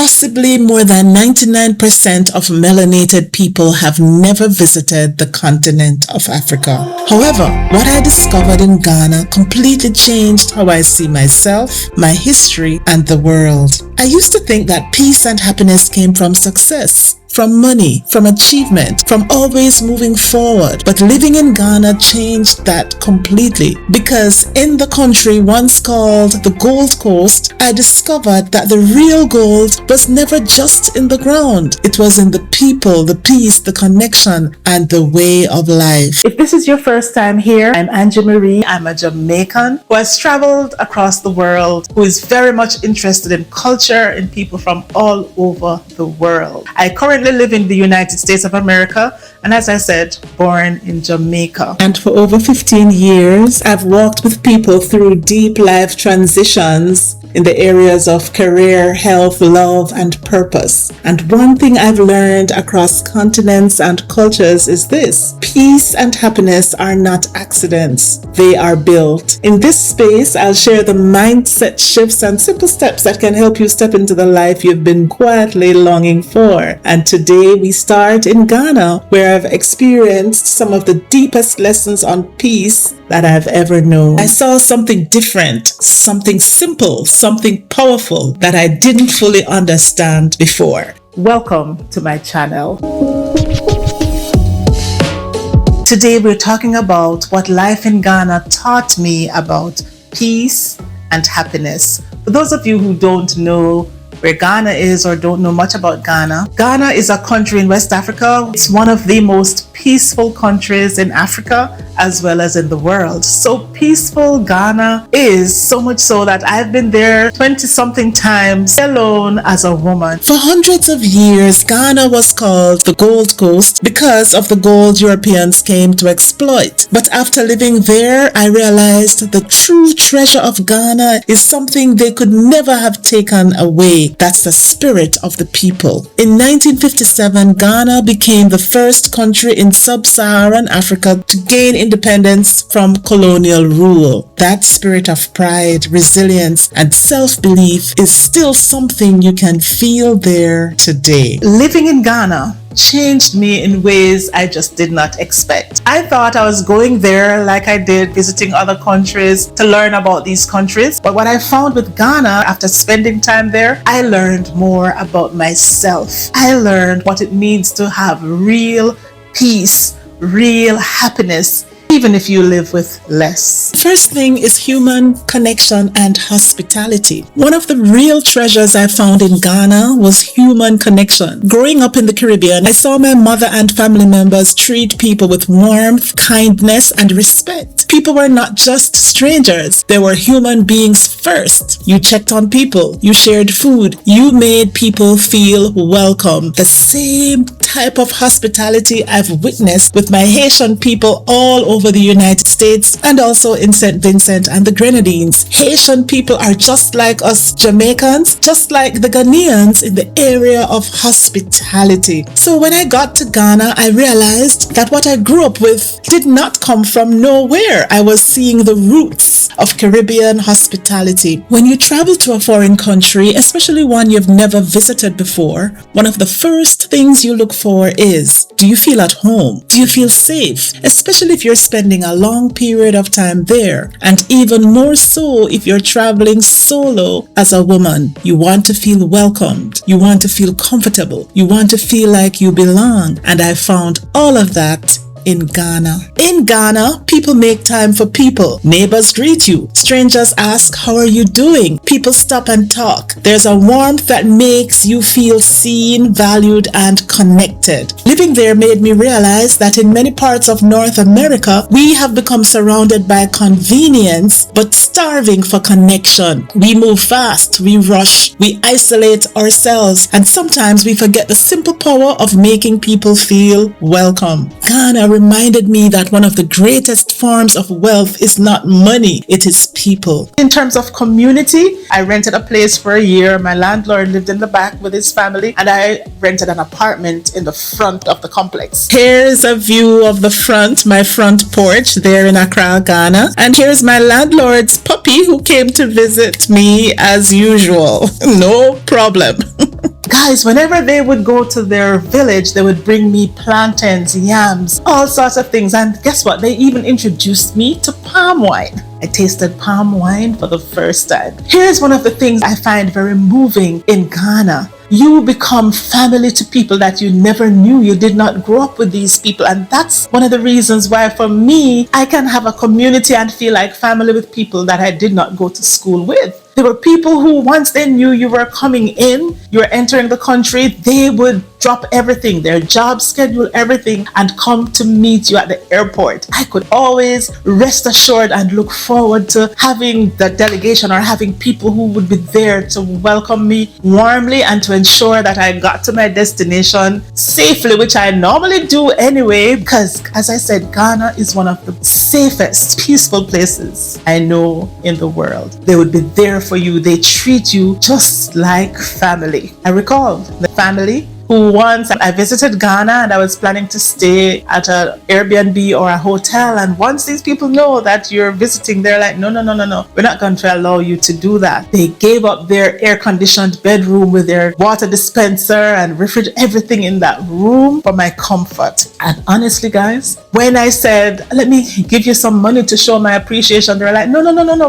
Possibly more than 99% of melanated people have never visited the continent of Africa. However, what I discovered in Ghana completely changed how I see myself, my history, and the world. I used to think that peace and happiness came from success, from money, from achievement, from always moving forward. But living in Ghana changed that completely, because in the country once called the Gold Coast, I discovered that the real gold was never just in the ground. It was in the people, the peace, the connection, and the way of life. If this is your first time here, I'm Angie Marie. I'm a Jamaican who has traveled across the world, who is very much interested in culture and people from all over the world. I currently live in the United States of America, and as I said, born in Jamaica. And for over 15 years, I've walked with people through deep life transitions in the areas of career, health, love, and purpose. And one thing I've learned across continents and cultures is this: peace and happiness are not accidents, they are built. In this space, I'll share the mindset shifts and simple steps that can help you step into the life you've been quietly longing for. And today we start in Ghana, where I've experienced some of the deepest lessons on peace that I've ever known. I saw something different, something simple, something powerful that I didn't fully understand before. Welcome to my channel. Today we're talking about what life in Ghana taught me about peace and happiness. For those of you who don't know where Ghana is or don't know much about Ghana, Ghana is a country in West Africa. It's one of the most peaceful countries in Africa as well as in the world. So peaceful Ghana is, so much so that I've been there 20-something times alone as a woman. For hundreds of years, Ghana was called the Gold Coast because of the gold Europeans came to exploit. But after living there, I realized the true treasure of Ghana is something they could never have taken away. That's the spirit of the people. In 1957, Ghana became the first country in sub-Saharan Africa to gain independence from colonial rule. That spirit of pride, resilience, and self-belief is still something you can feel there today. Living in Ghana changed me in ways I just did not expect. I thought I was going there like I did visiting other countries to learn about these countries. But what I found with Ghana after spending time there, I learned more about myself. I learned what it means to have real peace, real happiness, even if you live with less. First thing is human connection and hospitality. One of the real treasures I found in Ghana was human connection. Growing up in the Caribbean, I saw my mother and family members treat people with warmth, kindness, and respect. People were not just strangers, they were human beings first. You checked on people, you shared food, you made people feel welcome. The same type of hospitality I've witnessed with my Haitian people all over the United States and also in St. Vincent and the Grenadines. Haitian people are just like us Jamaicans, just like the Ghanaians in the area of hospitality. So when I got to Ghana, I realized that what I grew up with did not come from nowhere. I was seeing the roots of Caribbean hospitality. When you travel to a foreign country, especially one you've never visited before, one of the first things you look for is, do you feel at home? Do you feel safe? Especially if you're spending a long period of time there, and even more so if you're traveling solo as a woman. You want to feel welcomed. You want to feel comfortable. You want to feel like you belong. And I found all of that in Ghana. In Ghana, people make time for people. Neighbors greet you. Strangers ask, how are you doing? People stop and talk. There's a warmth that makes you feel seen, valued, and connected. Living there made me realize that in many parts of North America, we have become surrounded by convenience, but starving for connection. We move fast, we rush, we isolate ourselves, and sometimes we forget the simple power of making people feel welcome. Ghana reminded me that one of the greatest forms of wealth is not money, it is people. In terms of community, I rented a place for a year. My landlord lived in the back with his family, and I rented an apartment in the front of the complex. Here's a view of the front, my front porch there in Accra, Ghana. And here's my landlord's puppy who came to visit me as usual. No problem. guys, whenever they would go to their village, they would bring me plantains, yams, all sorts of things. And guess what? They even introduced me to palm wine. I tasted palm wine for the first time. Here's one of the things I find very moving in Ghana. You become family to people that you never knew. You did not grow up with these people. And that's one of the reasons why, for me, I can have a community and feel like family with people that I did not go to school with. There were people who, once they knew you were coming in, you were entering the country, they would drop everything, their job schedule, everything, and come to meet you at the airport. I could always rest assured and look forward to having the delegation or having people who would be there to welcome me warmly and to ensure that I got to my destination safely, which I normally do anyway, because, as I said, Ghana is one of the safest, peaceful places I know in the world. They would be there for you. They treat you just like family. I recall the family who once I visited Ghana and I was planning to stay at an Airbnb or a hotel, and once these people know that you're visiting, they're like, no, we're not going to allow you to do that. They gave up their air-conditioned bedroom with their water dispenser and refrigerator, everything in that room for my comfort. And honestly, guys, when I said, let me give you some money to show my appreciation, they're like, no,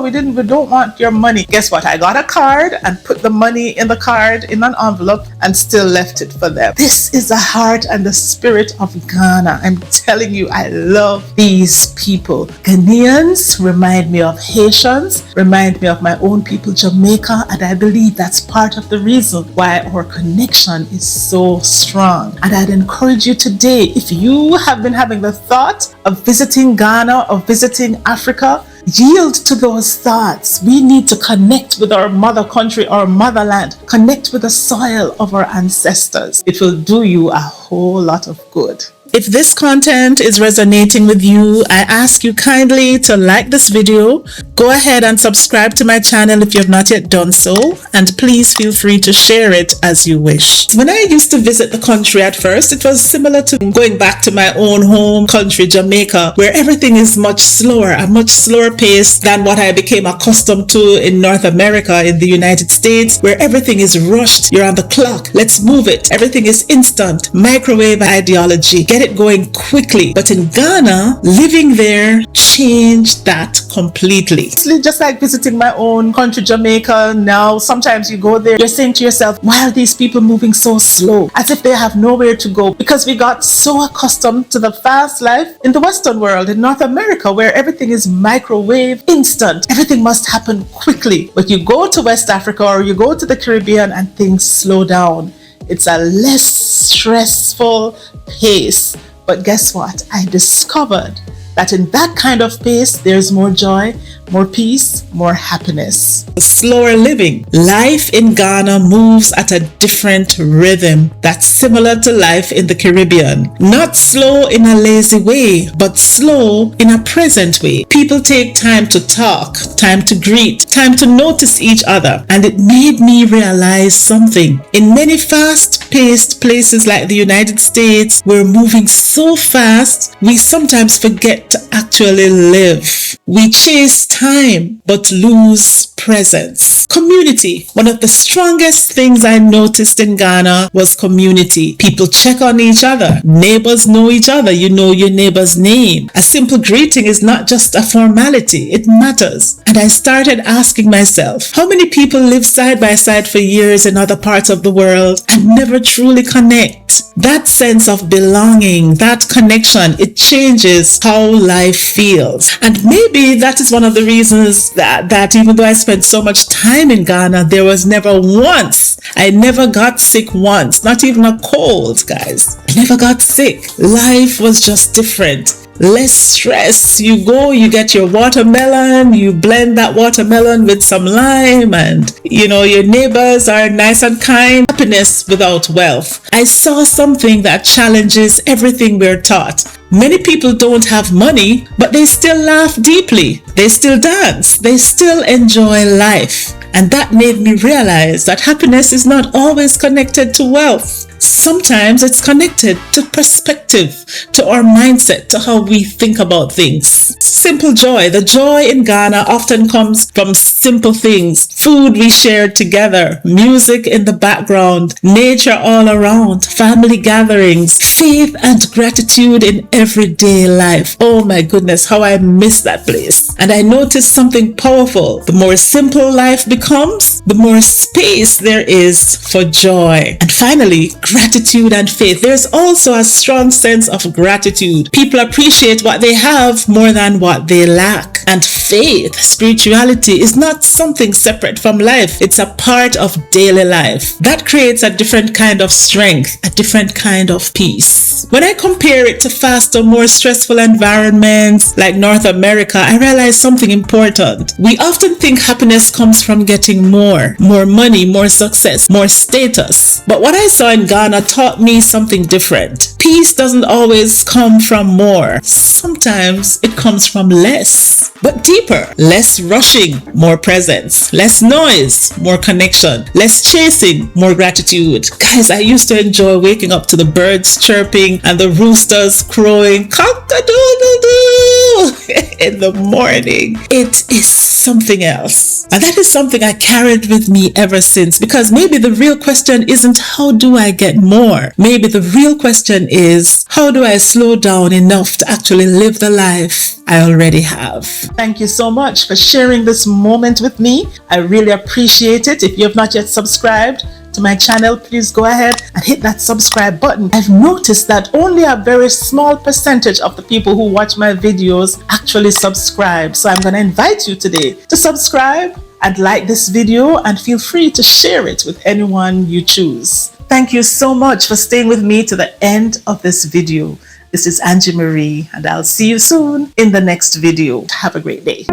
we don't want your money. Guess what? I got a card and put the money in the card in an envelope and still left it for them. This is the heart and the spirit of Ghana. I'm telling you, I love these people. Ghanaians remind me of Haitians, remind me of my own people, Jamaica, and I believe that's part of the reason why our connection is so strong. And I'd encourage you today, if you have been having the thought of visiting Ghana or visiting Africa, yield to those thoughts. We need to connect with our mother country, our motherland, connect with the soil of our ancestors. It will do you a whole lot of good. If this content is resonating with you, I ask you kindly to like this video, go ahead and subscribe to my channel if you have not yet done so, and please feel free to share it as you wish. When I used to visit the country at first, it was similar to going back to my own home country, Jamaica, where everything is much slower, a much slower pace than what I became accustomed to in North America, in the United States, where everything is rushed. You're on the clock. Let's move it. Everything is instant. Microwave ideology. Get it going quickly. But in Ghana, living there changed that completely. It's just like visiting my own country, Jamaica. Now, sometimes you go there, you're saying to yourself, why are these people moving so slow? As if they have nowhere to go. Because we got so accustomed to the fast life in the Western world, in North America, where everything is microwave, instant. Everything must happen quickly. But you go to West Africa or you go to the Caribbean and things slow down. It's a less stressful pace. But guess what? I discovered that in that kind of pace, there's more joy, more peace, more happiness. Slower living. Life in Ghana moves at a different rhythm that's similar to life in the Caribbean. Not slow in a lazy way, but slow in a present way. People take time to talk, time to greet, time to notice each other. And it made me realize something. In many fast-paced places like the United States, we're moving so fast, we sometimes forget to actually live. We chase time but lose presence. Community. One of the strongest things I noticed in Ghana was community. People check on each other. Neighbors know each other. You know your neighbor's name. A simple greeting is not just a formality. It matters. And I started asking myself, how many people live side by side for years in other parts of the world and never truly connect? That sense of belonging, that connection, it changes how life feels. And maybe that is one of the reasons that even though I spent so much time in Ghana, there was never once, I never got sick once, not even a cold, guys. I never got sick. Life was just different. Less stress. You go, you get your watermelon, you blend that watermelon with some lime, and your neighbors are nice and kind. Happiness without wealth. I saw something that challenges everything we're taught. Many people don't have money, but they still laugh deeply. They still dance. They still enjoy life. And that made me realize that happiness is not always connected to wealth. Sometimes it's connected to perspective, to our mindset, to how we think about things. Simple joy. The joy in Ghana often comes from simple things. food we shared together, music in the background, nature all around, family gatherings, faith and gratitude in everyday life. Oh my goodness, how I miss that place. And I noticed something powerful. The more simple life becomes, the more space there is for joy. And finally, gratitude and faith. There's also a strong sense of gratitude. People appreciate what they have more than what they lack. And faith, spirituality, is not something separate from life. It's a part of daily life. That creates a different kind of strength, a different kind of peace. When I compare it to faster, more stressful environments like North America, I realize something important. We often think happiness comes from getting more money, more success, more status. But what I saw in Ghana taught me something different. Peace doesn't always come from more. Sometimes it comes from less, but deeper. Less rushing, more presence. Less noise, more connection. Less chasing, more gratitude. Guys, I used to enjoy waking up to the birds chirping and the roosters crowing cock-a-doodle-doo in the morning. It is something else. And that is something I carried with me ever since, because maybe the real question isn't how do I get more? Maybe the real question is how do I slow down enough to actually live the life I already have? Thank you so much for sharing this moment with me. I really appreciate it. If you have not yet subscribed to my channel, please go ahead and hit that subscribe button. I've noticed that only a very small percentage of the people who watch my videos actually subscribe. So I'm going to invite you today to subscribe and like this video, and feel free to share it with anyone you choose. Thank you so much for staying with me to the end of this video. This is Angie Marie, and I'll see you soon in the next video. Have a great day.